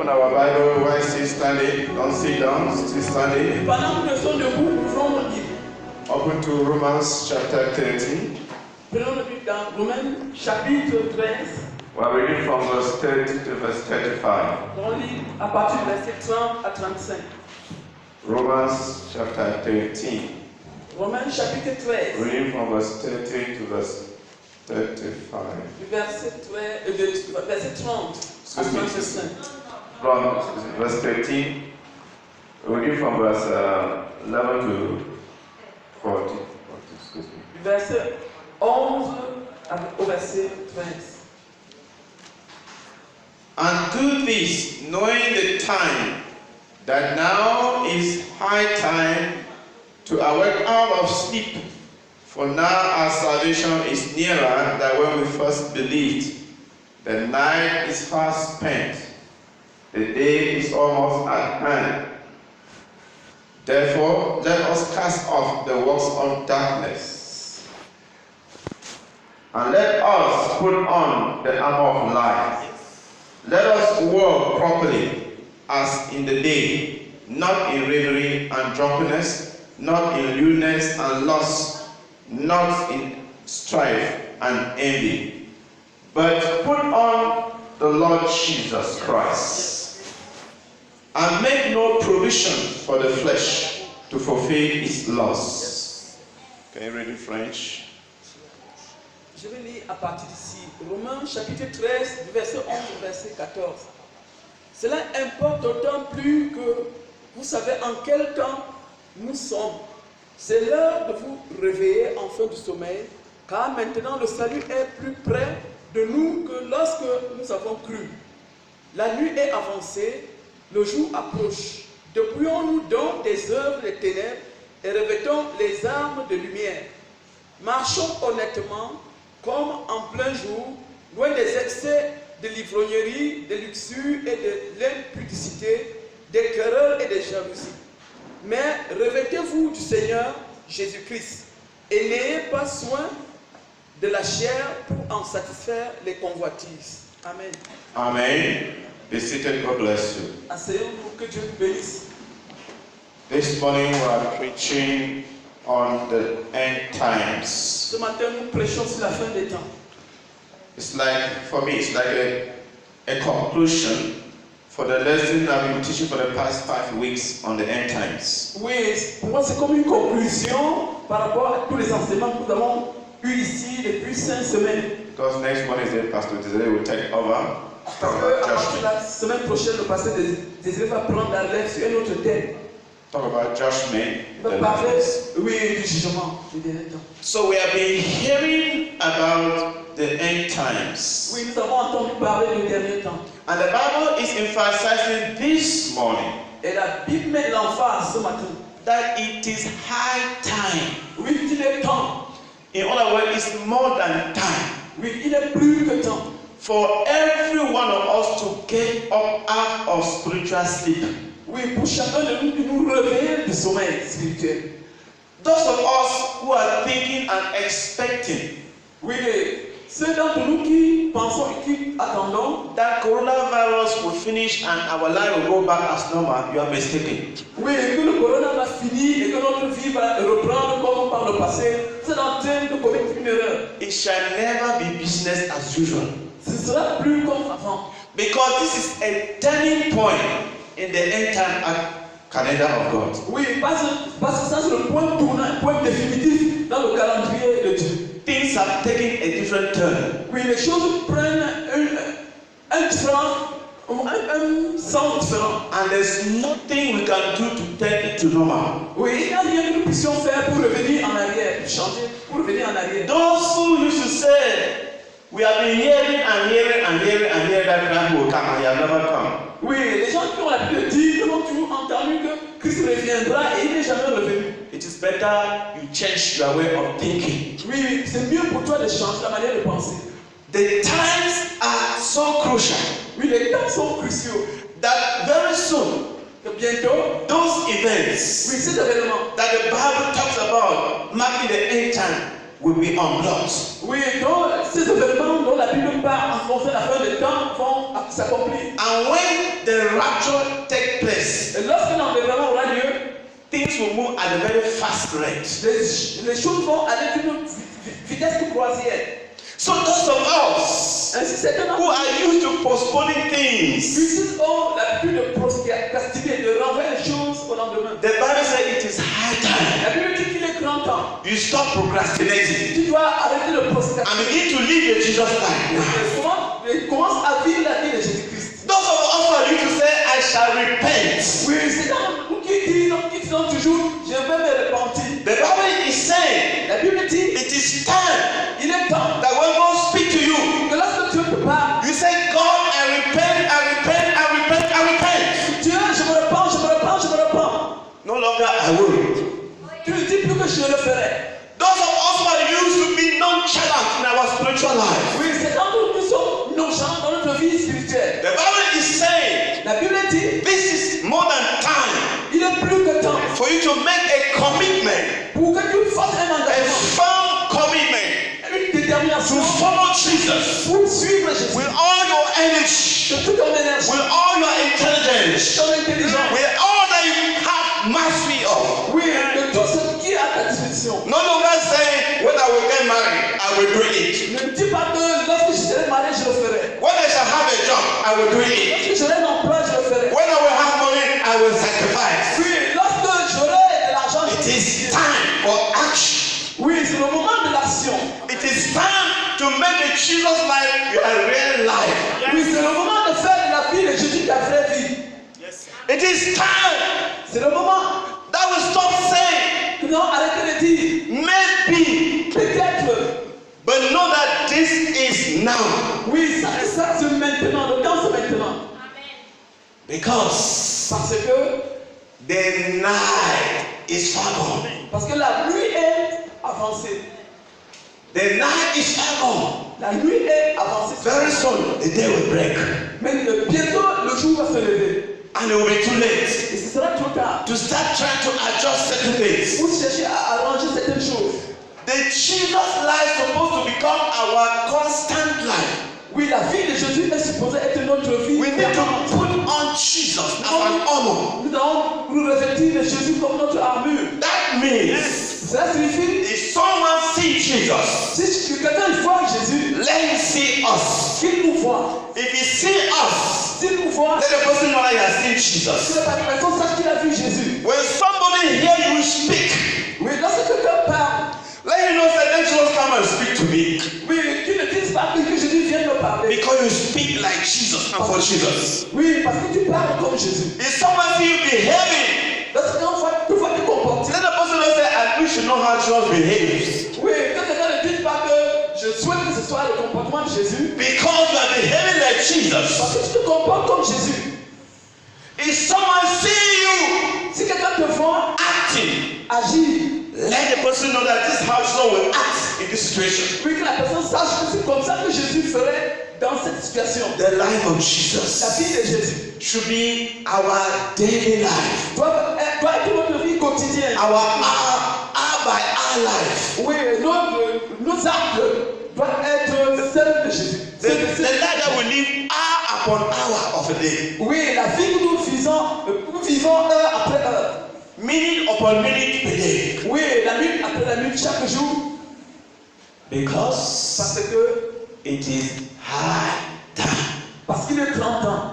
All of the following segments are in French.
open our Bible while still standing. Don't sit down, still standing. Pendant que nous sommes debout, nous pouvons le lire. Open to Romans chapter 13. Prenons le livre dans Romains chapitre 13. We're reading from verse 30 to verse 35. On lit à partir du verset 30 à 35. Romans chapter 13. Romains chapitre 13. Reading from verse 30 to verse 35. Du verset 30 à 35. From verse 13. Reading from verse 11 to 40. Excuse me. Du verset 11 au verset 13. And do this, knowing the time, that now is high time to awake out of sleep. For now our salvation is nearer than when we first believed. The night is fast spent, the day is almost at hand. Therefore, let us cast off the works of darkness, and let us put on the armor of light. Let us walk properly as in the day, not in revelry and drunkenness, not in lewdness and lust, not in strife and envy, but put on the Lord Jesus Christ, and make no provision for the flesh to fulfill its lusts. Can you read in French? Je vais lire à partir d'ici. Romains chapitre 13, du verset 11 au verset 14. Cela importe d'autant plus que vous savez en quel temps nous sommes. C'est l'heure de vous réveiller en fin du sommeil, car maintenant le salut est plus près de nous que lorsque nous avons cru. La nuit est avancée, le jour approche. Dépouillons-nous donc des œuvres des ténèbres et revêtons les armes de lumière. Marchons honnêtement, comme en plein jour, loin des excès de l'ivrognerie, de luxure et de l'impudicité, des querelles et des jalousies. Mais revêtez-vous du Seigneur Jésus-Christ et n'ayez pas soin de la chair pour en satisfaire les convoitises. Amen. Amen. Be seated, God bless you. Asseyons-nous, que Dieu nous bénisse. This morning we are preaching on the end times. Ce matin, nous prêchons sur la fin des temps. It's like, for me, it's like a conclusion for the lesson I've been teaching for the past 5 weeks on the end times. Oui, pour moi, c'est comme une conclusion par rapport à tous les enseignements que nous avons eus ici depuis 5 semaines. Because next Wednesday, Pastor Desiree will take over. Parce que à partir de la semaine prochaine, le pasteur Désiré va prendre la relève sur un autre thème. Talk about judgment. Il va parler, oui, du jugement du dernier temps. So we have been hearing about the end times. Oui, nous avons entendu parler du dernier temps. And the Bible is emphasizing this morning Et la Bible met l'emphase ce matin. that it is high time. Oui, il est temps. In other words, it's more than time Oui, il est plus que temps. for every one of us to get up out of spiritual sleep. Oui, pour chacun de nous réveiller du sommeil spirituel. Those of us who are thinking and expecting Oui, ceux d'entre nous qui pensons et qui attendons, that coronavirus will finish and our life will go back as normal, you are mistaken. oui, que le corona va finir et que notre vie va reprendre comme par le passé, c'est en train de commettre une erreur. It shall never be business as usual. Ce ne sera plus comme avant. Because this is a turning point in the end time calendar of God. Oui, parce que ça c'est le point tournant, un point définitif dans le calendrier de Dieu. Things have taken a different turn. Oui, les choses prennent un sens différent. And there's nothing we can do to turn it to normal. Oui, il n'y a rien que nous puissions faire pour revenir en arrière, pour changer, pour revenir en arrière. Those who used to say, we have been hearing and hearing and hearing and hearing that Christ will come and he has never come. Oui, les gens qui ont l'habitude de dire, qui ont toujours entendu que Christ reviendra et il n'est jamais revenu. It is better you change your way of thinking. Oui, c'est mieux pour toi de changer la manière de penser. The times are so crucial Oui, les temps sont cruciaux. that very soon Que bientôt, those events oui, ces événements, that the Bible talks about marking the end time will be unblocked. oui, donc ces événements dont la Bible parle en concernant la fin des temps vont s'accomplir. And when the rapture takes place, Et lorsque l'enlèvement aura lieu, things will move at a very fast rate. les choses vont aller d'une vitesse de croisière. So those of us Ainsi, certains who are used to postponing things, Ils ont l'habitude de procrastiner, de renvoyer les choses au lendemain. the Bible says it is high time La Bible dit qu'il est grand temps. you stop procrastinating Tu dois arrêter de procrastiner. and begin to live the Jesus life. Et commence à vivre la vie de Jésus-Christ. Those of us who are used to say, I shall repent. Oui, c'est dans nous qui disons toujours, je vais me repentir. The Bible is saying La Bible dit, it is time il est temps that when God speaks to you, que lorsque Dieu te parle, you say, God, I repent, I repent, I repent, I repent. Dieu, je me repens, je me repens, je me repens. No longer I will. Tu ne dis plus que je le ferai. Those of us who are used to be nonchalant in our spiritual life. Oui, c'est quand nous sommes nonchalants dans notre vie spirituelle. The Bible is saying La Bible dit, this is more than time il est plus que temps for you to make a commitment, pour que tu fasses un a engagement, firm commitment une to détermination follow Jesus pour suivre Jésus. with all your energy, De toute ton énergie, with all your intelligence, ton intelligence. with all that you have mastery of. Oui, de tout ce qui est à ta disposition. No longer saying, when I will get married, I will do it. Ne dis pas que lorsque je serai marié, je le ferai. When I shall have a job, I will do it. Lorsque j'aurai un emploi, je le ferai. When I will have money, I will sacrifice. Oui, lorsque j'aurai de l'argent, je It le is ferai. time for action. Oui, c'est le moment de l'action. It is time to make the Jesus life a real life. Oui, c'est le moment de faire de la vie de Jésus ta vraie vie. It is time C'est le moment that we stop saying que nous allons arrêter de dire maybe, peut-être. but know that this is now. Oui, ça c'est maintenant. Le temps c'est maintenant. Because Parce que the night is far gone. Parce que la nuit est avancée. The night is far gone. La nuit est avancée. Very soon the day will break. Mais bientôt le jour va se lever. And it will be too late Et ce sera trop tard to start trying to adjust certain things. pour chercher à arranger certaines choses. The Jesus life is supposed to become our constant life. Oui, la vie de Jésus est supposée être notre vie. We need to put on Jesus as an armor. Nous devons nous revêtir de Jésus comme notre armure. That means Cela signifie, if someone sees Jesus, si quelqu'un voit Jésus, let him see us. qu'il nous voit. If he see us, S'il nous voit, let the person know that he has seen que Jesus. la personne sache qu'il a vu Jésus. When somebody hear you speak, Oui, lorsque quelqu'un parle, let him know that let Jesus come and speak to me. oui, tu ne dises pas que Jésus vient me parler. Because you speak like Jesus and for Jesus. Oui, parce que tu parles comme Jésus. If someone see you behaving, Lorsque tu vois te comporter, let the person know say, I wish you know how Jesus behaves. oui, que quelqu'un ne dise pas que je souhaite que ce soit le comportement de Jésus. Because you are behaving like Parce Jesus. que tu te comportes comme Jésus. If someone see you Si quelqu'un te voit acting, agir, let the person know that this is how Jesus will act in this situation. oui, que la personne sache que c'est comme ça que Jésus ferait dans cette situation. The life of La Jesus vie de Jésus should be our daily life. doit être notre vie quotidienne. Our hour by hour life. Oui, nos actes doivent être celles de Jésus. The life that we live hour upon hour of a day. Oui, la vie que nous vivons heure après heure. Minute upon minute per day. Oui, la minute après la minute, chaque jour. Because Parce que, it is high time. parce qu'il est 30 ans.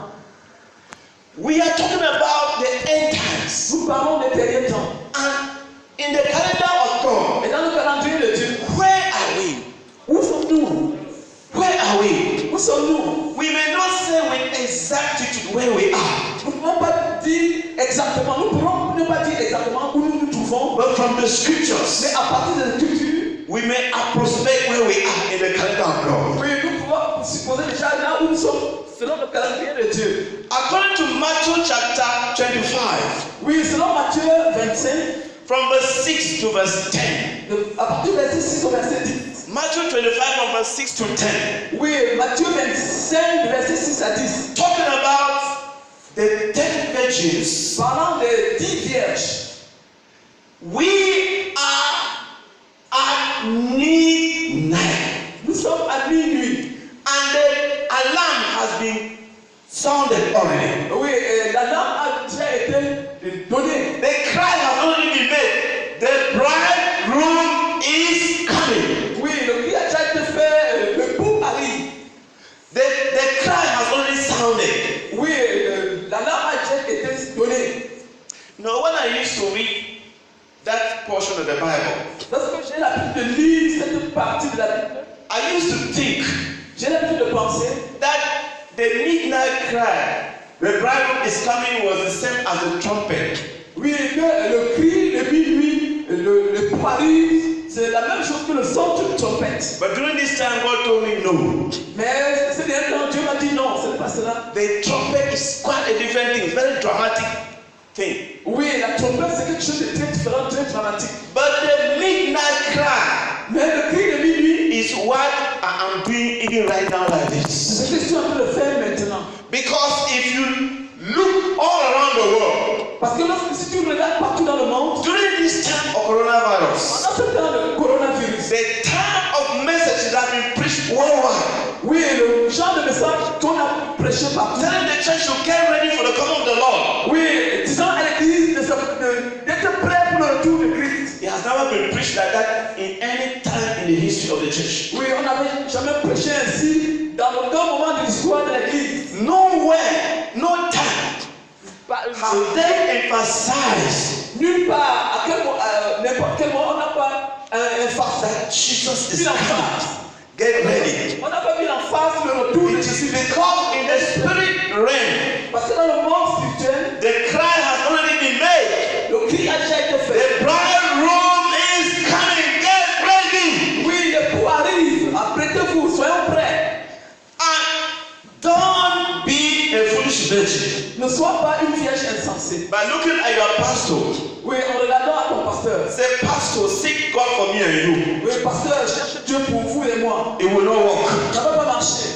We are talking about the end times. Nous parlons des derniers temps. And in the calendar of God, Et dans le calendrier de Dieu, where are we? où sommes-nous? Where are we? Où sommes-nous? We may not say with exactitude where we are, Nous ne pouvons pas dire exactement, nous pourrons ne pas dire exactement où nous nous trouvons, but from the mais scriptures, à partir des Écritures, we may approximate where we are in the calendar of God. oui, nous pouvons supposer déjà là où nous sommes selon le calendrier de Dieu. According to Matthew chapter 25, Oui, selon Matthieu 25, from verse 6 to verse 10. à partir du verset 6 au verset 10. Matthew 25 from verse 6 to 10. Oui, Matthieu 25, verset 6 à 10. Talking about the 10 virgins. Parlant des 10 vierges. We are at midnight. Nous sommes à minuit. And the alarm has been sounded already. Oui, I used to read that portion of the Bible, Lorsque j'ai l'habitude de lire cette partie de la Bible, I used to think j'ai l'habitude de penser that the midnight cry, the bride is coming, was the same as the trumpet. oui, que le cri de minuit, le Paris, c'est la même chose que le son d'une trompette. But during this time, God told me no. Mais ce dernier temps, Dieu m'a dit non, ce n'est pas cela. The trumpet is quite a different thing, very dramatic thing. Oui, la trompette, c'est quelque chose de très différent, très dramatique. But the midnight cry Mais le cri de minuit, is what I am doing even right now like this. c'est ce que je suis en train de faire maintenant. Because if you look all around the world, Parce que si tu regardes partout dans le monde, during this time of coronavirus, pendant ce temps de coronavirus, the time of messages that have been preached worldwide, oui, le genre de message qu'on a prêché partout, telling the church to get ready for the coming of the Lord, oui, disant à l'église d'être prêt pour le retour de Christ. it has never been preached like that in any time in the history of the church. Oui, on n'avait jamais prêché ainsi dans aucun moment de l'histoire de l'église. Nowhere, no time have they emphasized Nulle part, n'importe quel moment, on n'a pas emphasé. that Jesus is Mis en coming. face. Get ready. On n'a pas mis en face le retour de It is Jésus. because in the spirit realm, Parce que dans le monde spirituel, the cry has already been made. le cri a déjà été fait. The bridegroom is coming. Get ready. Oui, l'époux arrive. Apprêtez-vous, soyons prêts. And don't be a foolish virgin. Ne sois pas une vierge insensée. By looking at your pastor, Oui, en regardant à ton pasteur. say, Pastor, seek God for me and you. Oui, pasteur, cherche Dieu pour vous et moi. It will not work. Ça ne va pas marcher.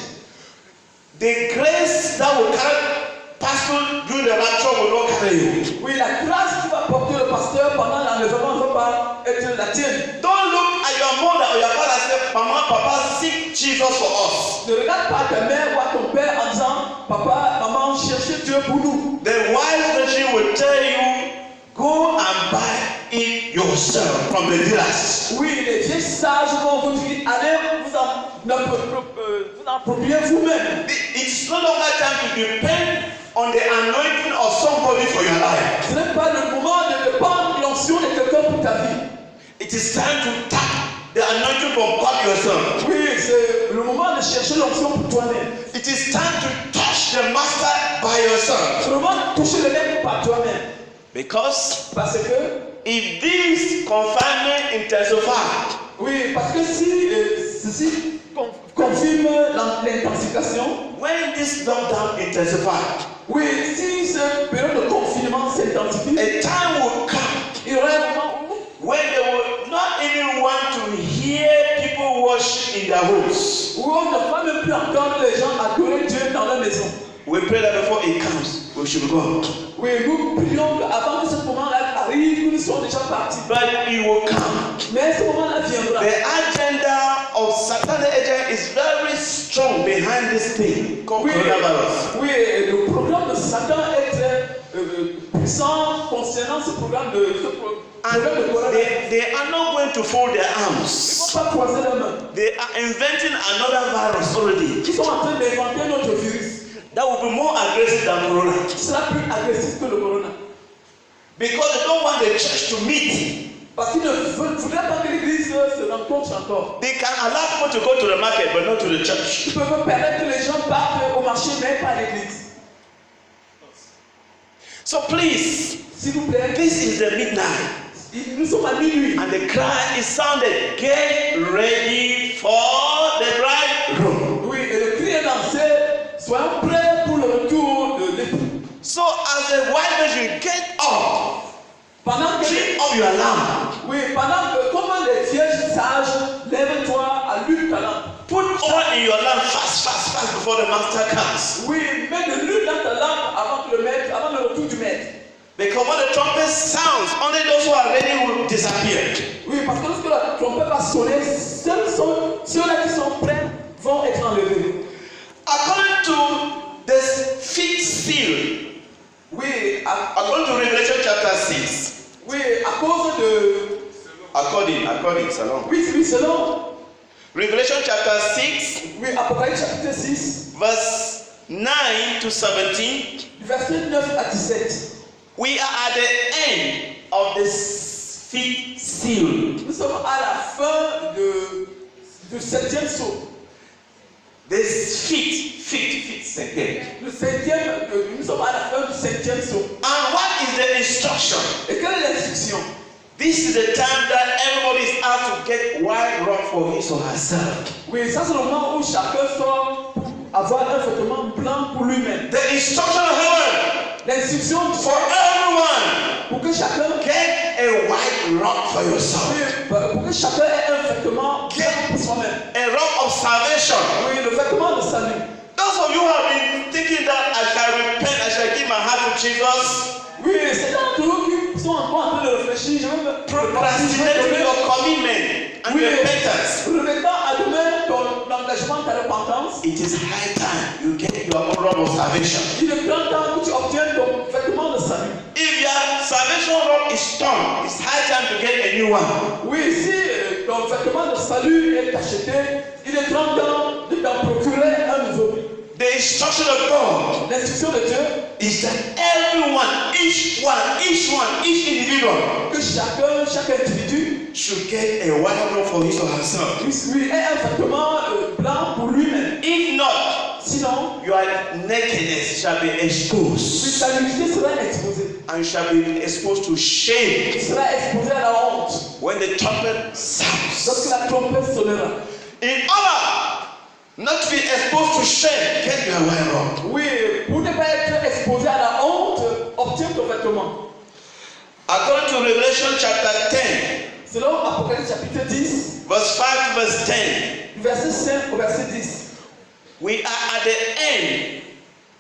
The grace that will carry pastor during the rapture will not carry you. Oui, la grâce qui va porter le pasteur pendant l'enlèvement ne va pas être la tienne. Don't look at your mother or your father and say, Mama, Papa, seek Jesus for us. Ne regarde pas ta mère ou à ton père en disant, papa, maman, cherchez Dieu pour nous. The wise virgin will tell you, go and buy it yourself from the dealers. Oui, les vieilles sages vont vous dire, allez vous en procurer vous-même. It's no longer time to depend on the anointing of somebody for your life. Ce n'est pas le moment de dépendre de l'onction de quelqu'un pour ta vie. It is time to tap the anointing from God yourself. Oui, c'est le moment de chercher l'onction pour toi-même. It is time to touch the master by yourself. C'est le moment de toucher le maître par toi-même. Because Parce que, if this confinement intensifies, oui, parce que si ceci confirme l'intensification, when this lockdown intensifies, oui, si cette période de confinement s'intensifie, a time will come il y aura un moment when they will not even want to hear people worship in their homes. où on ne va même plus entendre les gens adorer Dieu dans leur maison. We pray that before it comes, we should go. Oui, nous prions qu'avant que ce moment-là arrive, nous sommes déjà partis. But it will come. Mais ce moment-là viendra. The agenda of satanic agent is very strong behind this thing called Oui, coronavirus. oui, le programme de Satan est très puissant concernant ce programme de And coronavirus. they are not going to fold their Ils ne arms. vont pas croiser leurs mains. They are inventing another virus already Ils sont en train d'inventer un autre virus that will be more aggressive than corona. qui sera plus agressif que le corona. Because they don't want the church to meet. Parce qu'ils ne voudraient pas que l'église se rencontre encore. They can allow people to go to the market but not to the church. Ils peuvent permettre que les gens partent au marché, mais pas à l'église. So please, S'il vous plaît, this is the midnight. nous sommes à minuit. And the cry is sounded, get ready for the bridegroom. Oui, et le cri est lancé. Soyons prêts pour le retour de l'époux. So as a white virgin, get up. Pendant que, Turn off your lamp. oui, pendant que, comment les vierges sages, lève-toi, allume ta lampe. Put oil in your lamp fast before the master comes. Oui, mets de l'huile dans ta lampe avant le retour du maître. Because when the trumpet sounds, only those who are ready will disappear. Oui, parce que lorsque la trompette va sonner, ceux-là qui sont prêts vont être enlevés. According to this fifth seal, Oui, according to Revelation chapter 6, oui, à cause de... according, salon. Oui, selon... Revelation chapter 6, Oui, Apocalypse chapitre 6, verse 9 to 17. du verset 9 à 17. We are at the end of the fifth seal. Nous sommes à la fin du 7e sceau. This fifth second. Le 7e, nous sommes à la fin du 7e sceau. And what is the instruction? Et quelle est l'instruction? This is the time that everybody is asked to get white robe for his or herself. Oui, ça c'est le moment où chacun sort pour avoir un vêtement blanc pour lui-même. The instruction of heaven L'instruction for everyone. pour que chacun Get a white robe for yourself. pour que chacun ait un vêtement blanc pour soi-même. A robe of salvation. Oui, le vêtement de salut. Those of you who have been thinking that I shall repent, I shall give my heart to Jesus. Oui, c'est d'entre vous qui sont encore en train de réfléchir. Je vais me Procrastinating your commitment and repentance. remettant à demain ton engagement, ta repentance. It is high time you get your own robe of salvation. Il est grand temps que tu obtiennes ton vêtement de salut. If your salvation robe is torn, it's high time to get a new one. Oui, si ton vêtement de salut est acheté, il est grand temps de t'en procurer un nouveau. The instruction of God L'instruction de Dieu, is that everyone, each individual que chaque individu, should get a white robe for his or herself. lui ait un vêtement blanc pour lui-même. If not, Sinon, your nakedness shall be exposed, ta nudité sera exposée. and you shall be exposed to shame Tu seras exposé à la honte when the trumpet lorsque sounds. la trompette sonnera. In order not to be exposed to shame, get your white robe. Oui, pour ne pas être exposé à la honte, obtiens ton vêtement. According to Revelation chapter 10, Selon Apocalypse chapitre 10, verse 5 to verse 10, du verset 5 au verset 10. we are at the end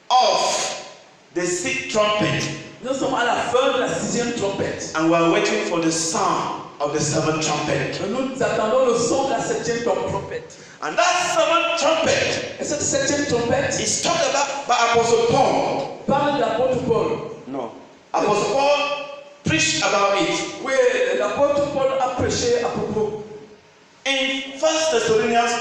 of the sixth trumpet, Nous sommes à la fin de la 6e trompette. and we are waiting for the sound of the seventh trumpet. Nous attendons le son de la 7e trompette. And that seventh trumpet Et cette 7e trompette is talked about by Apostle Paul. parle de l'apôtre Paul. No. Apostle Paul preached about it Oui, l'apôtre Paul a prêché à propos. in 1 Thessalonians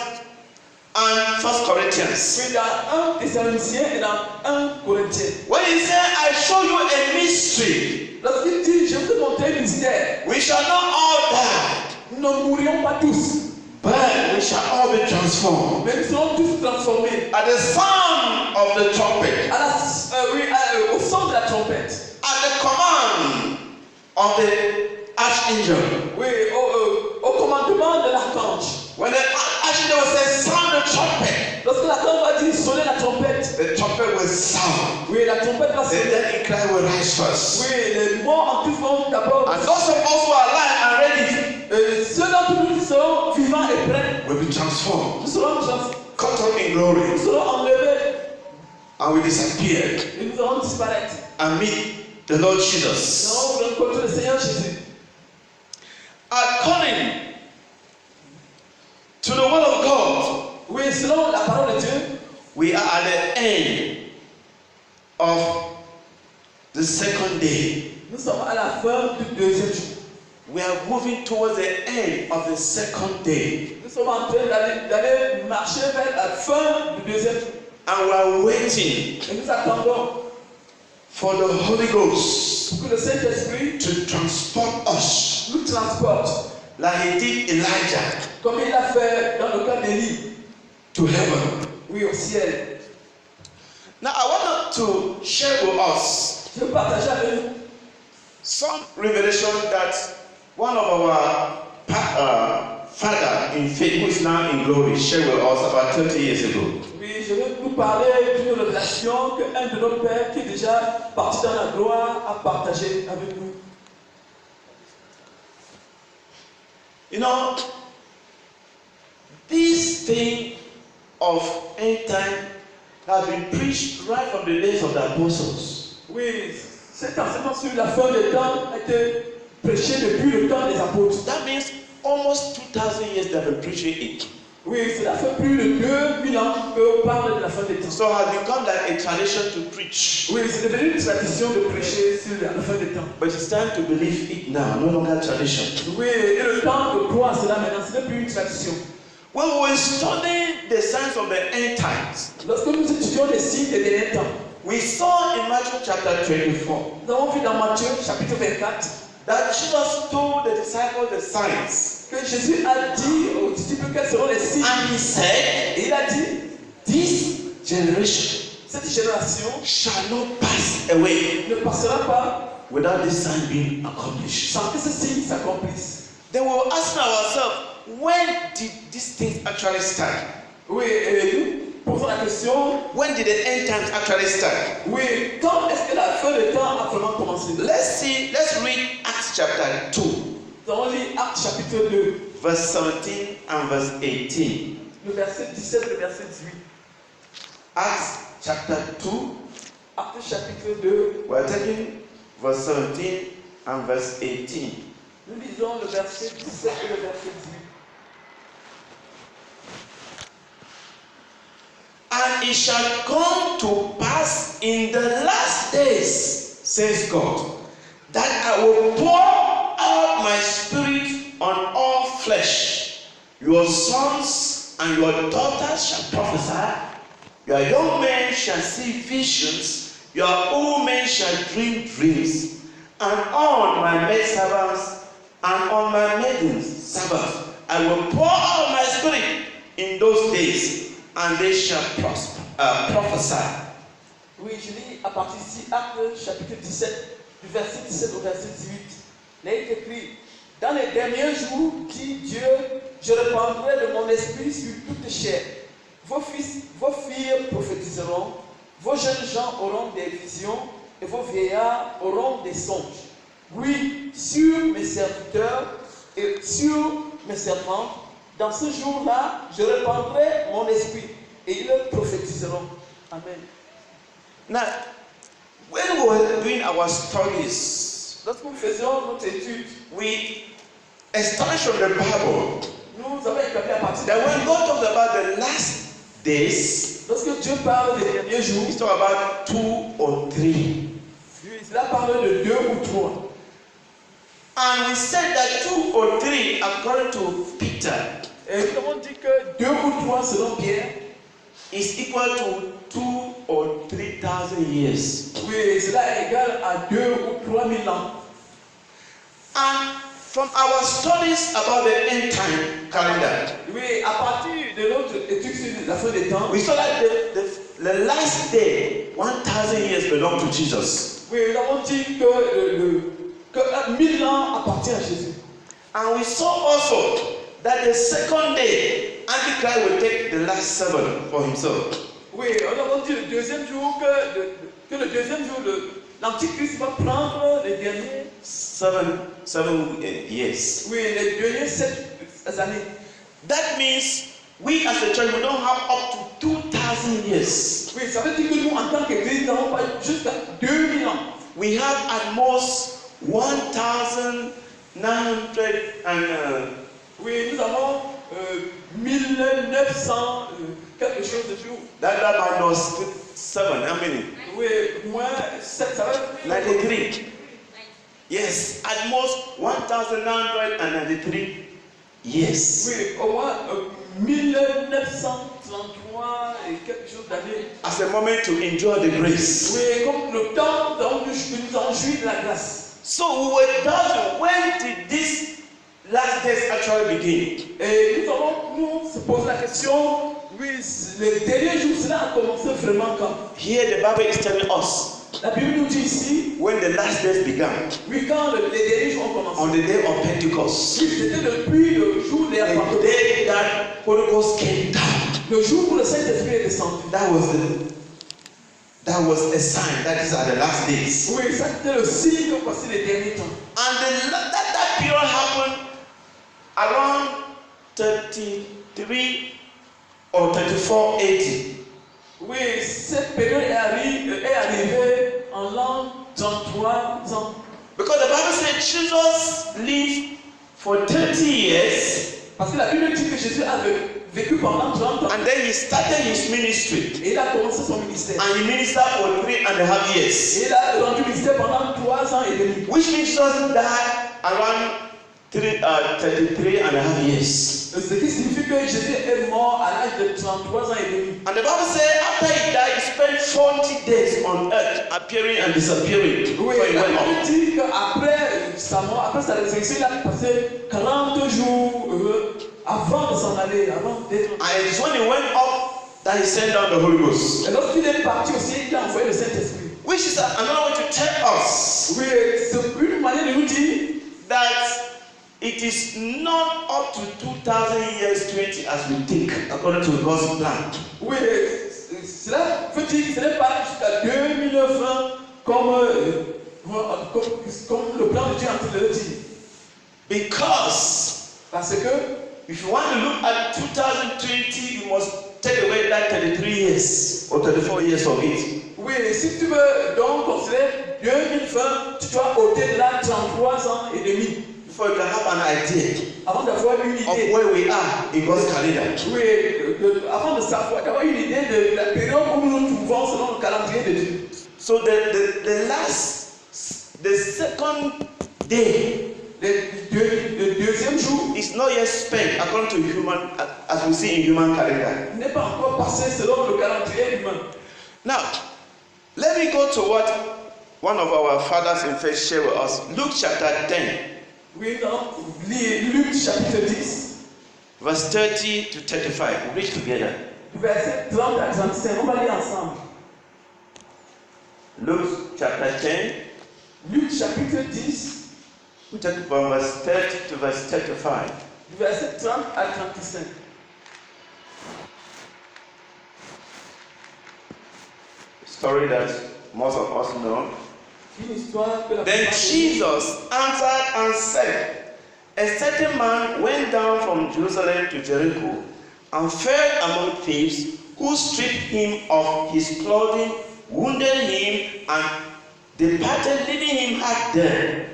and 1 Corinthians. Oui, dans 1 Thessaloniciens et dans 1 Corinthiens. When he said, I show you a mystery, Lorsqu'il dit, je vais te montrer un mystère. we shall not all die, Nous ne mourrions pas tous, but we shall all be transformed. mais nous serons tous transformés. At the sound of the trumpet, Au son de la trompette. at the command of the archangel. Oui, au commandement de l'archange. When the archangel will say, sound the trumpet, Lorsque l'archange va dire sonner la trompette, the trumpet will sound. oui, la trompette va The sonner. dead in Christ will rise first. Oui, les morts en Christ vont d'abord. And those of us who are alive and ready Ceux d'entre nous qui seront vivants et prêts, will be transformed, nous serons caught up in glory, enlevés and we disappear et nous allons disparaître. and meet the Lord Nous Jesus. allons rencontrer le Seigneur Jésus. According to the word of God, Oui, selon la parole de Dieu, we are at the end of the second day. nous sommes à la fin du 2e jour. We are moving towards the end of the second day, Nous sommes en train d'aller marcher vers la fin du 2e jour. and we are waiting Et nous attendons for the Holy Ghost pour que le Saint-Esprit to transport us nous transporte, like he did Elijah comme il l'a fait dans le cas d'Élie, to heaven. oui, au ciel. Now I want to share with us Je veux partager avec vous some revelation that one of our father in faith, who is now in glory, shared with us about 30 years ago. Oui, je vais vous parler d'une révélation qu'un de nos pères qui est déjà parti dans la gloire a partagé avec nous. You know, this thing of end time has been preached right from the days of the apostles. Oui, cet enseignement sur la fin des temps a été prêché depuis le temps des apôtres. That means almost 2,000 years they've been preaching it. Oui, cela fait plus de 2000 ans qu'on parle de la fin des temps. So it has become like a tradition to preach. Oui, c'est devenu une tradition de prêcher sur la fin des temps. But it's time to believe it now, no longer tradition. Oui, et le temps de croire cela maintenant, ce n'est plus une tradition. When we study the signs of the end times, Lorsque nous étudions les signes des derniers temps, We saw in Matthew chapter 24 Nous avons vu dans Matthieu chapitre 24 that Jesus told the disciples the signs. que Jésus a dit aux disciples quels seront les signes. And he said, Et il a dit, this generation cette génération shall not pass away ne passera pas without this sign being accomplished. sans que ce signe s'accomplisse. Then we will ask ourselves, when did these things actually start? Oui, et nous posons la question, When did the end times actually start? oui, quand est-ce que la fin des temps a vraiment commencé? Let's read Acts chapter 2, Nous allons lire Actes chapitre 2, verse 17 and verse 18. le verset 17 et le verset 18. Acts chapter 2, Actes chapitre 2, we're taking verse 17 and verse 18. nous lisons le verset 17 et le verset 18. And it shall come to pass in the last days, says God, that I will pour out my spirit on all flesh. Your sons and your daughters shall prophesy. Your young men shall see visions. Your old men shall dream dreams. And on my maidservants and on my maidens servants I will pour out my spirit in those days, and they shall prophesy. Oui, je lis à partir ici, Actes chapitre 17, du verset 17 au verset 18. Il est écrit, dans les derniers jours, dit Dieu, je répandrai de mon esprit sur toute chair. Vos filles prophétiseront, vos jeunes gens auront des visions, et vos vieillards auront des songes. Oui, sur mes serviteurs et sur mes servantes, dans ce jour-là, je répandrai mon esprit, et ils prophétiseront. Amen. Now, when we were doing our studies, Lorsque nous faisions notre étude, we established from the Bible nous avons établi à partir that de when God talks about the last days, lorsque Dieu parle des derniers jours, He's talking about 2 or 3. il a parlé de 2 ou 3. And we said that 2 or 3, according to Peter, Et nous avons dit que 2 ou 3 selon Pierre, is equal to 2 or 3,000 years. oui, cela est égal à 2 ou 3 000 ans. And from our studies about the end time calendar, Oui, à partir de notre étude sur la fin des temps, we saw that the last day, 1,000 years belong to Jesus. oui, nous avons dit que 1000 ans appartient à Jésus. And we saw also that the second day, Antichrist will take the last 7 for himself. Oui, nous avons dit le deuxième jour que le deuxième jour, l'Antichrist va prendre les derniers. 7 years. Oui, les derniers 7 années. That means we as a church, we don't have up to 2,000 years. Oui, ça veut dire que nous, en tant qu'Église, nous n'avons pas jusqu'à 2000 ans. We have at most 1,900 Oui, nous avons 1900 quelque chose de jours. that minus 7, how many? Oui, moins 7, ça va être 93. Yes, at most 1,993 years. oui, au moins 1933 et quelque chose d'années. As a moment to enjoy the grace. Oui, comme le temps que nous avons joui de la grâce. So we were doubting, when did this last days actually begin? Et nous se poser la question, oui, les derniers jours, cela a commencé vraiment quand? Here the Bible is telling us La Bible nous dit ici, when the last days began, oui, quand les derniers jours ont commencé. on the day of Pentecost, Oui, c'était depuis le jour des the day that Holy Ghost came down. le jour où le Saint-Esprit est descendu. That was a sign that these are the last days. Oui, ça c'était le signe que voici les derniers temps. And that period happened around 33 or 34 AD. Oui, cette période est arrivée en l'an 33 ans. Because the Bible said Jesus lived for 30 years Parce que la Bible dit que Jésus a vécu pendant 30 ans. and then he started his ministry. Et il a commencé son ministère. And he ministered for 3.5 years. Et il a rendu ministère pendant 3 ans et demi. Which means Jesus died around 33 and a half years. Ce qui signifie que Jésus est mort à l'âge de 33 ans et demi. And the Bible says after he died, he spent 40 days on earth, appearing and disappearing. Oui, So he la went Bible up. dit qu'après sa mort, après sa résurrection, il a passé 40 jours avant de s'en aller, avant d'être. And it's when he went up that he sent down the Holy Ghost. Et lorsqu'il est parti aussi, il a envoyé le Saint-Esprit. Which is another way to tell us Oui, c'est une manière de nous dire that it is not up to 2000 years 20 as we think, according to God's plan. oui, cela veut dire que ce n'est pas jusqu'à 2020 comme le plan de Dieu en train de le dire. Because Parce que if you want to look at 2020, you must take away that 33 years or 34 years of it. oui, si tu veux donc considérer 2020, tu dois ôter de là 33 ans et demi Before you can have an idea avant d'avoir une of idée. where we are in God's calendar. Oui, avant de savoir, d'avoir une idée de la période où nous nous trouvons selon le calendrier de Dieu. So the second day Le deuxième jour is not yet spent according to human, as we see in human calendar. n'est pas encore passé selon le calendrier humain. Now, let me go to what one of our fathers in faith shared with us. Luke chapter 10, Oui, donc, Luc chapitre 10, verse 30 to 35. We read together. verset 30 à 35. On va lire ensemble. Luke chapter 10, Luc chapitre 10, we take from verse 30 to verse 35. verset 30 à 35. A story that most of us know. Une histoire que la Then plupart Jesus answered and said, a certain man went down from Jerusalem to Jericho and fell among thieves, who stripped him of his clothing, wounded him, and departed, leaving him half dead.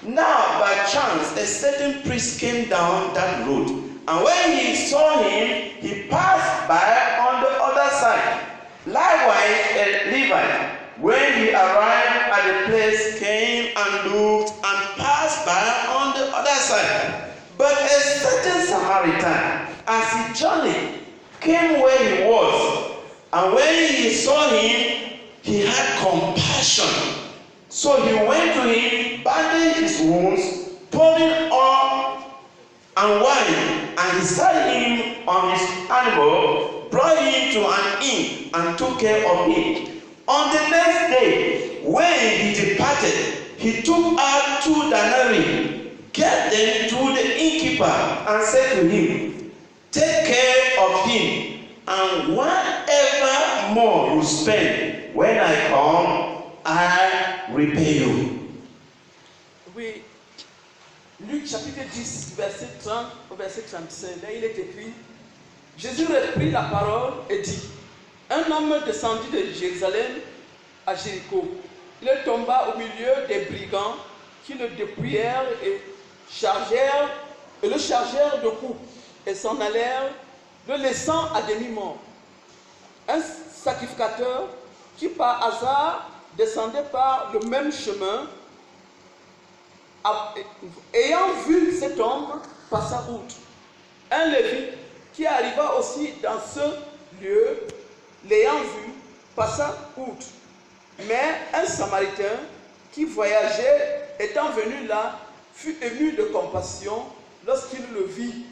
Now by chance a certain priest came down that road, and when he saw him, he passed by on the other side. Likewise a Levite, when he arrived at the place, came and looked and passed by on the other side. But a certain Samaritan, as he journeyed, came where he was, and when he saw him, he had compassion. So he went to him, bandaged his wounds, pouring oil and wine, and he sat him on his animal, brought him to an inn, and took care of him. On the next day, when he departed, he took out 2 denarii, gave them to the innkeeper, and said to him, take care of him, and whatever more you spend, when I come, I repay you. Oui, Luc chapitre 10, verset 30 au verset 35, là il est écrit, Jésus reprit la parole et dit, un homme descendit de Jérusalem à Jéricho. Il tomba au milieu des brigands qui le dépouillèrent et le chargèrent de coups et s'en allèrent, le laissant à demi-mort. Un sacrificateur qui par hasard descendait par le même chemin, ayant vu cet homme, passa outre. Un Lévite qui arriva aussi dans ce lieu, l'ayant vu, passa outre. Mais un Samaritain qui voyageait, étant venu là, fut ému de compassion lorsqu'il le vit.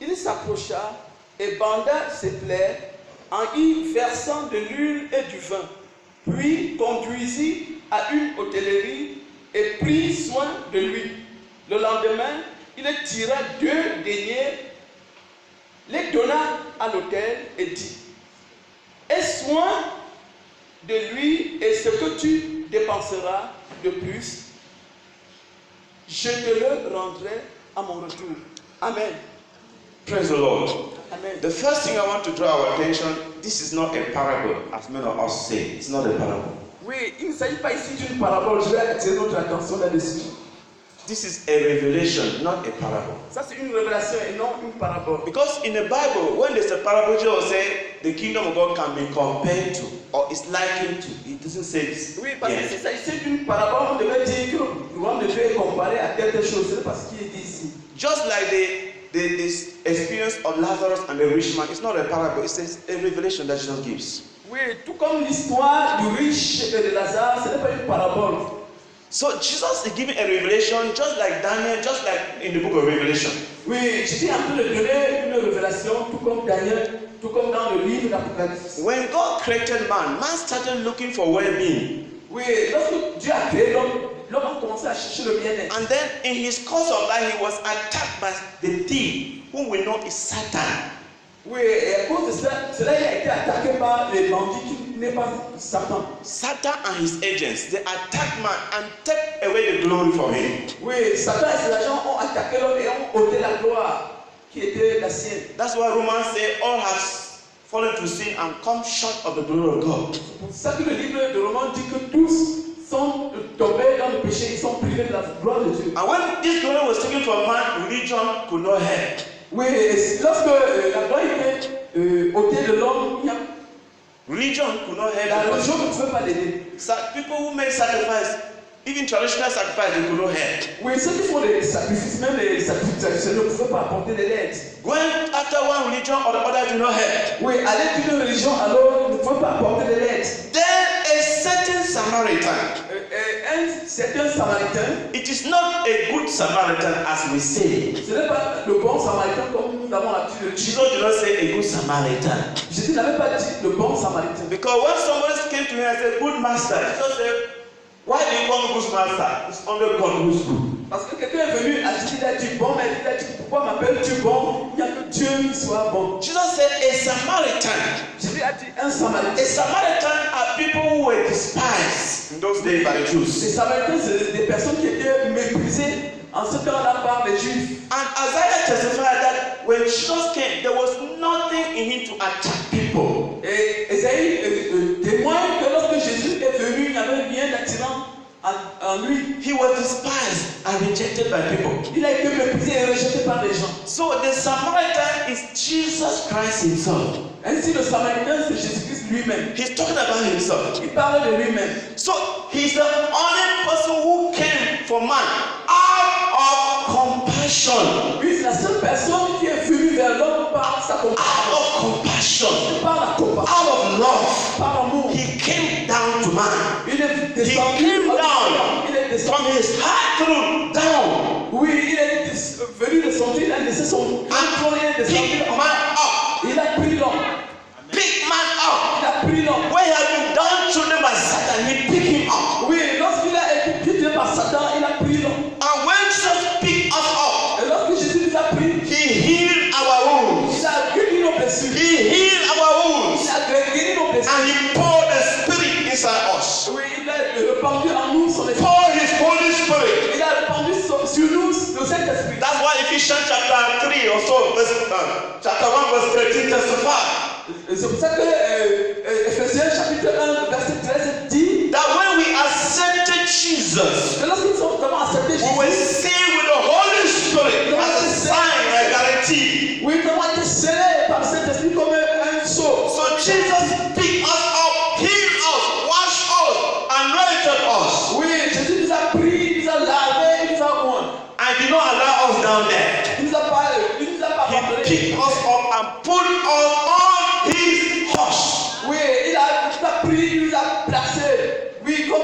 Il s'approcha et banda ses plaies en y versant de l'huile et du vin, puis conduisit à une hôtellerie et prit soin de lui. Le lendemain, il tira 2 deniers, les donna à l'hôtel et dit, aie soin de lui et ce que tu dépenseras de plus, je te le rendrai à mon retour. Amen. Praise the Lord. Amen. The first thing I want to draw our attention, this is not a parable, as many of us say. It's not a parable. Oui, il ne s'agit pas ici d'une parabole. Je vais attirer notre attention là-dessus. This is a revelation, not a parable. Ça, c'est une révélation et non une parabole. Because in the Bible, when there's a parable, it will say the kingdom of God can be compared to or is likened to. It doesn't say this. Oui, parce que Yes. si ça s'agit d'une parabole, on devait dire que le royaume de Dieu et comparer à quelque chose. Ce n'est pas ce qui est dit ici. Just like the experience of Lazarus and the rich man, it's not a parable, it's a revelation that Jesus gives. Oui, tout comme l'histoire du riche et de Lazare, ce n'est pas une parabole. So Jesus is giving a revelation just like Daniel, just like in the book of Revelation. Oui, Jésus est en train de donner une révélation, tout comme Daniel, tout comme dans le livre d'Apocalypse. When God created man started looking for well-being. Oui, lorsque Dieu a créé l'homme, l'homme a commencé à chercher le bien-être. And then in his course of life, he was attacked by the thief, whom we know is Satan. Oui, et à cause de cela, il a été attaqué par les bandits qui n'est pas Satan. Satan and his agents, they attacked man and took away the glory from him. Oui, Satan et ses agents ont attaqué l'homme et ont ôté la gloire qui était la sienne. That's why Romans say all have fallen to sin and come short of the glory of God. C'est pour ça que le livre de Romains dit que tous sont tombés dans le péché, ils sont privés de la gloire de Dieu. And when this glory was taken from man, religion could not help. Oui, et lorsque la gloire était ôtée de l'homme, Religion could not help. la religion ne pouvait pas l'aider. People who make sacrifice, even traditional sacrifice, they could not help. Oui, ceux qui font des sacrifices, même les sacrifices traditionnels, ne pouvaient pas apporter de l'aide. Going after one religion or the other did not help. Oui, aller d'une religion à l'autre ne pouvait pas apporter de l'aide. Then a certain Samaritan, Un certain Samaritain, it is not a good Samaritan as we say. ce n'est pas le bon Samaritain comme nous avons l'habitude de dire. Jesus did not say a good Samaritan. Jésus n'avait pas dit le bon Samaritain. Because when somebody came to him and said, good master, Jesus said, why do you call me good master? It's only God who is good. Parce que quelqu'un est venu à Jésus, il a dit bon, mais il a dit pourquoi m'appelles-tu bon? Il n'y a que Dieu qui soit bon. Jesus said, a Samaritan. Jésus a dit un Samaritain. A Samaritan are people who were despised in those days by the Jews. Les Samaritains, c'est des personnes qui étaient méprisées en ce temps-là par les Juifs. And Isaiah testified that when Jesus came, there was nothing in him to attack people. Et Esaïe témoigne que lorsque Jésus est venu, il n'y avait rien d'attirant en lui. He was despised and rejected by people. Il a été méprisé et rejeté par les gens. So the Samaritan is Jesus Christ himself. Ainsi, le Samaritain, c'est Jésus-Christ lui-même. He's talking about himself. Il parle de lui-même. So he's the only person who came for man out of compassion. Lui, c'est la seule personne qui est venue vers l'homme par sa compassion. Out of compassion. Par la compassion. Out of love. Par l'amour. He came down to man. Il est descendu. He came down. Il est descendu. From his high throne down. Oui, il est venu descendre. Il a laissé son trône. Il est descendu. Pick man up. Il a pris l'homme. Pick man up. Il a pris l'homme. When he had been down children by Satan, he picked him up. Oui, lorsqu'il a été piétiné par Satan, il a pris l'homme. And when Jesus picked us up, Et lorsque Jésus nous a pris, he healed our wounds. il a guéri nos blessures. He healed our wounds. Il a guéri nos blessures. And he poured the Spirit inside us. Oui, il a répandu en nous son esprit. Pour his Holy Spirit. Il a répandu sur nous le Saint-Esprit. That's why Ephesians chapter 3 or so, chapter 1 verse 13 testify. C'est pour ça que Ephésiens chapitre 1 verset 13 dit That when we accepted Jesus, que lorsque nous avons accepté we were Jésus, sealed with the Holy Spirit as a sign, a guarantee. oui, nous avons été scellés par le Saint-Esprit comme un sceau. So Jesus picked us up, healed us, washed us, anointed us, Oui, Jésus nous a pris, il nous a lavé, il nous a oint. and did not allow us down there. Il nous a pas He abandonné. picked us up and put us on his horse. Oui, il nous a pris, il nous a placé. Oui, comme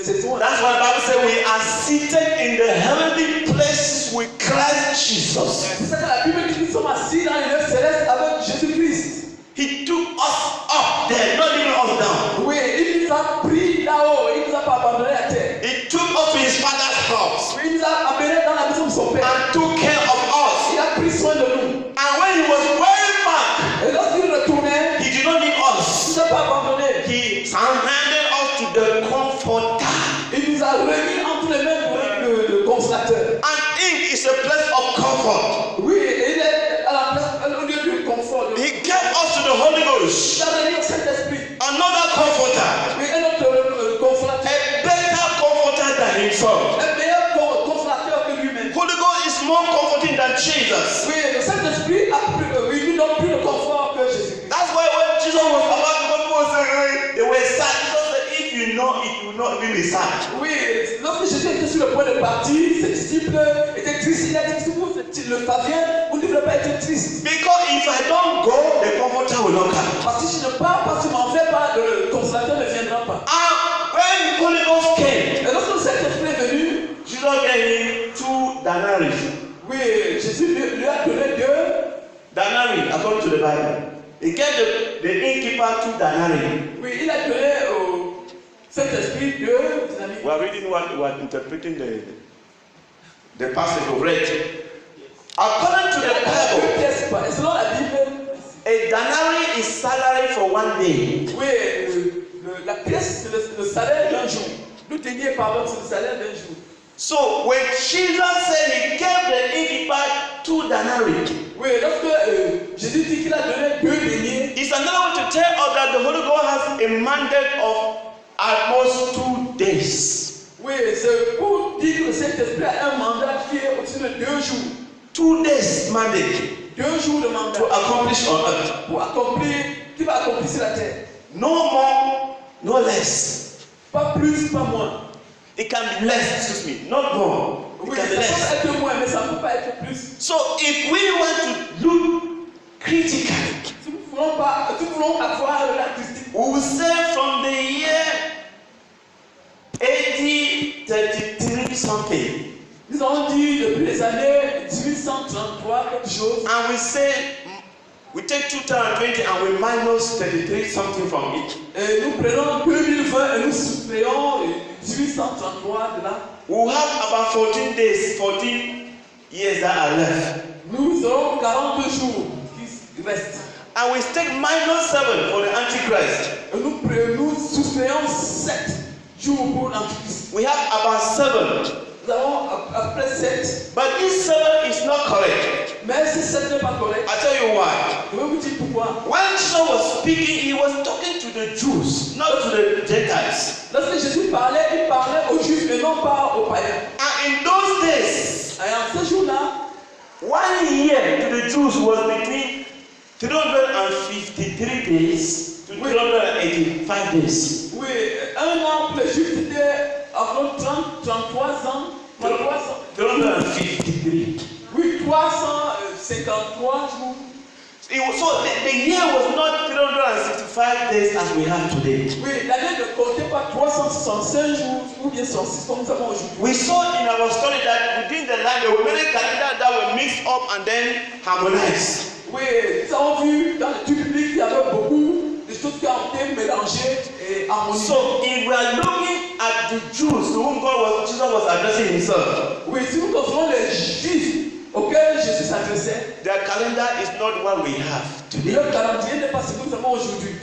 c'est son. That's why the Bible says we are seated in the heavenly places with Christ Jesus. C'est ça que la Bible dit que nous sommes assis dans les lieux célestes avec Jésus-Christ. He took us up there, not leaving us down. Oui, il nous a pris là-haut, il nous a pas abandonné à terre. He took us to his father's house Oui, il nous a amenés dans la maison de son père. and took care of us. Il a pris soin de nous. And when he was going back, Et lorsqu'il retournait, he did not leave il us. nous a pas abandonné. He handed us to the comforter. Il nous a remis entre les mains le consolateur. And ink is a place of comfort. Oui, et il est à la place, au lieu du confort. He gave us to the Holy Il Ghost, a remis au Saint-Esprit. another comforter, Oui, un autre consolateur. a better comforter than himself. Un meilleur consolateur que lui-même. Holy Ghost is more comforting than Jesus. Oui, le Saint-Esprit il lui donne plus de confort que Jésus. That's why when Jesus was about to go to Moses, they were sad. Jesus said, if you know it, you know not even be sad. Oui, lorsque Jésus était sur le point de partir, ses disciples étaient tristes. Il a dit, si vous le saviez, vous ne devrez pas être triste. Because if I don't go, the comforter will not come. Parce que si je ne pars pas, si je m'en vais pas, le consolateur ne viendra pas. And when Holy Ghost came, Et lorsque le Saint-Esprit est venu, Jesus gave him 2 denarii. oui, Jésus lui a donné 2 Denarii, according to the Bible. He gave the innkeeper 2 denarii. Oui, il a donné au Saint-Esprit 2 dynamiques. We are reading what we are interpreting the passage we read. According to the Bible, Selon la Bible, a denarii is salary for 1 day. oui, la pièce, c'est le salaire d'un jour. Le denier, pardon, c'est le salaire d'un jour. So when Jesus said he gave the innkeeper 2 denarii, Oui, lorsque Jésus dit qu'il a donné 2 deniers, it's another way to tell us that the Holy Ghost has a mandate of at most 2 days. oui, c'est pour dire que le Saint-Esprit a un mandat qui est au-dessus de 2 jours. 2 days mandate 2 jours de mandat to accomplish on earth. pour accomplir, qui va accomplir sur la terre. No more, no less. Pas plus, pas moins. It can be less, excuse me, not more. It Oui, can be ça less. peut être moins, mais ça ne peut pas être plus. So if we want to look critically, Si nous voulons avoir la critique, we will say from the year 1833 something, nous avons dit depuis les années 1833 quelque chose, and we say we take 2020 and we minus 33 something from it. et nous prenons 2020 et nous soustrayons 1833 de là. We'll have about 14 days, 14 years that are left. Nous aurons 42 jours qui restent. And we take minus 7 for the Antichrist. Et nous soustrayons 7 jours pour l'Antichrist. We have about 7. Nous avons après 7. But this 7 is not correct. Mais si 7 n'est pas correct, I'll tell you why. je vais vous dire pourquoi. When Jesus was speaking, he was talking to the Jews, not to the Gentiles. Lorsque Jésus parlait, il parlait aux Juifs et non pas aux païens. And in those days, Et en ce jour-là, 1 year to the Jews was between 353 days to 385 days. oui, un an pour les Juifs, c'était environ 33 ans. 353. Oui, 353 jours. So the year was not 365 days as we have today. Oui, l'année ne comptait pas 365 jours ou bien 106 comme nous avons aujourd'hui. We saw in our study that within the line there were many calendars that were mixed up and then harmonized. Oui, nous avons vu dans l'étude biblique qu'il y avait beaucoup de choses qui ont été mélangées et harmonisées. So if we are looking at the Jews to whom Jesus was addressing himself, Oui, si nous considérons les Juifs auxquels Jésus s'adressait, their calendar is not what we have today. leur calendrier n'est pas ce que nous avons aujourd'hui.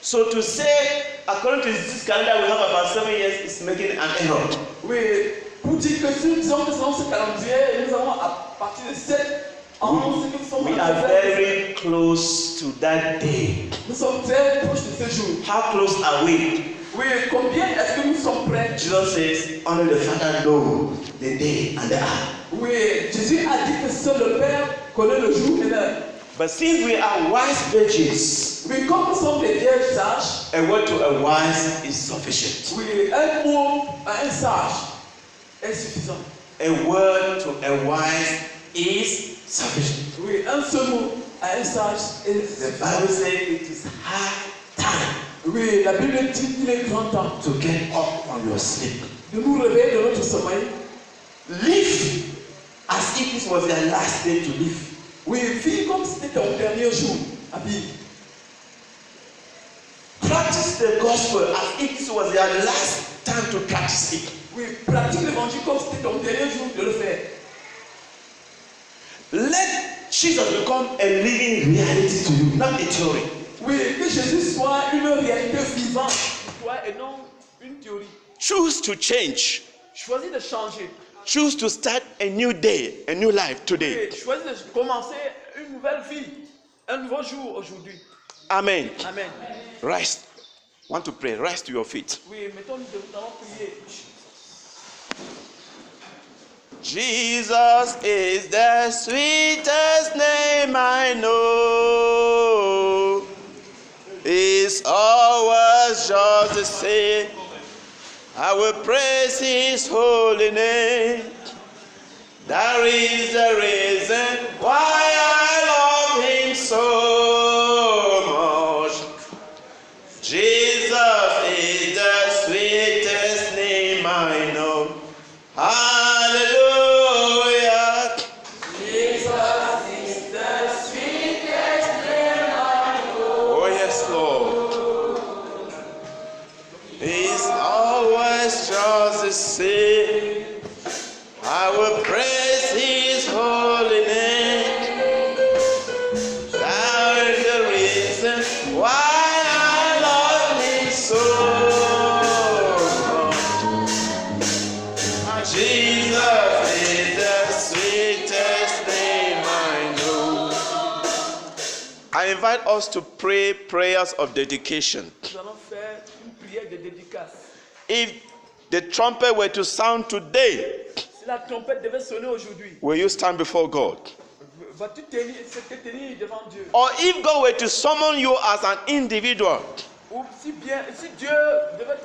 So to say, according to this calendar, we have about 7 years is making an error. Oui, pour dire que si nous disons que selon ce calendrier, nous avons à partir de 7 ans, ce que nous sommes We are very close to that day. nous sommes très proches de ce jour. How close are we? Oui, combien est-ce que nous sommes prêts? Jesus says, only the Father knows the day and the hour. Oui, Jésus a dit que seul le Père connaît le jour et l'heure. But since we are wise virgins, Oui, comme nous sommes des vierges sages, a word to a wise is sufficient. oui, un mot à un sage est suffisant. A word to a wise is sufficient. Oui, un seul mot à un sage est The suffisant. Bible says it is high time Oui, la Bible dit qu'il est grand temps to get up from your sleep. de nous réveiller de notre sommeil. Live as if this was their last day to live. Oui, vis comme si c'était ton dernier jour à vivre. Practice the gospel as if this was their last time to practice it. Oui, pratique l'évangile comme si c'était ton dernier jour de le faire. Let Jesus become a living reality to you, not a theory. Oui, que Jésus soit une réalité vivante pour toi et non une théorie. Choose to change. Choisis de changer. Choose to start a new day, a new life today. Oui, choisis de commencer une nouvelle vie, un nouveau jour aujourd'hui. Amen. Amen. Rise. Want to pray? Rise to your feet. Oui, mettons-nous debout, nous allons prier. Jesus is the sweetest name I know. It's always just the same. I will praise his holy name. That is the reason why I love him so much. Jesus is the sweetest name I know. Hallelujah. Jesus is the sweetest name I know. Oh yes, Lord. He's always just the same. I will praise his holy name. That is the reason why I love him so much. Jesus is the sweetest name I know. I invite us to pray prayers of dedication. Nous allons faire une prière de dédicace. If the trumpet were to sound today, Si la trompette devait sonner aujourd'hui, will you stand before God? vas-tu te tenir devant Dieu? Or if God were to summon you as an individual, Ou si Dieu devait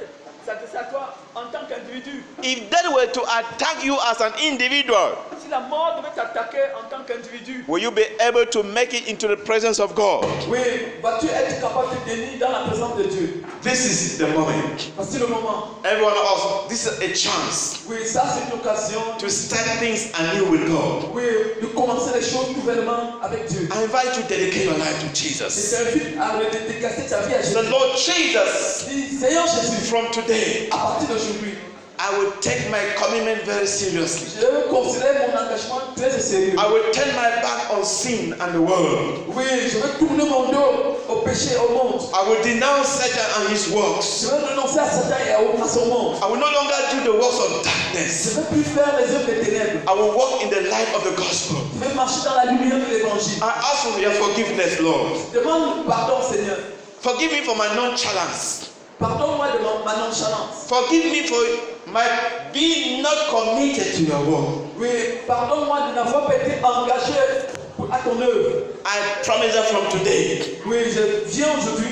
s'adresser à toi en tant qu'individu, if death were to attack you as an individual, si la mort devait t'attaquer en tant qu'individu, will you be able to make it into the presence of God? oui, vas-tu être capable de tenir dans la présence de Dieu? This is the moment. Voici le moment. Everyone else, this is a chance Oui, ça c'est une occasion. to start things anew with God. Oui, de commencer les choses nouvellement avec Dieu. I invite you to dedicate your life to Je Jesus. t'invite à dédicacer ta vie à The Jésus. Lord Jesus, Dis, Seigneur Jésus, from today, à partir d'aujourd'hui, I will take my commitment very seriously. je vais considérer mon engagement très sérieux. I will turn my back on sin and the world. Oui, je vais tourner mon dos au péché, au monde. I will denounce Satan and his works. Je vais renoncer à Satan et à son monde. I will no longer do the works of Je darkness. ne vais plus faire les œuvres des ténèbres. I will walk in the light of the gospel. Je vais marcher dans la lumière de l'évangile. I ask for your forgiveness, Lord. Demande pardon, Seigneur. Forgive me for my nonchalance. Pardonne-moi de ma nonchalance. Forgive me for my being not committed to your work. Oui, pardonne-moi de n'avoir pas été engagé à ton œuvre. I promise that from today, Oui, je viens aujourd'hui.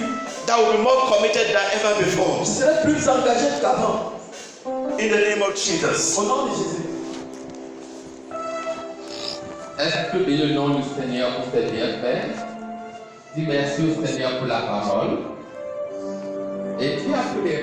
that I will be more committed than ever before. Je serai plus engagé qu'avant. In the name of Jesus. Au nom de Jésus. Est-ce que le nom du Seigneur pour tes bienfaits? Dis merci au Seigneur pour la parole. Et tu as pu les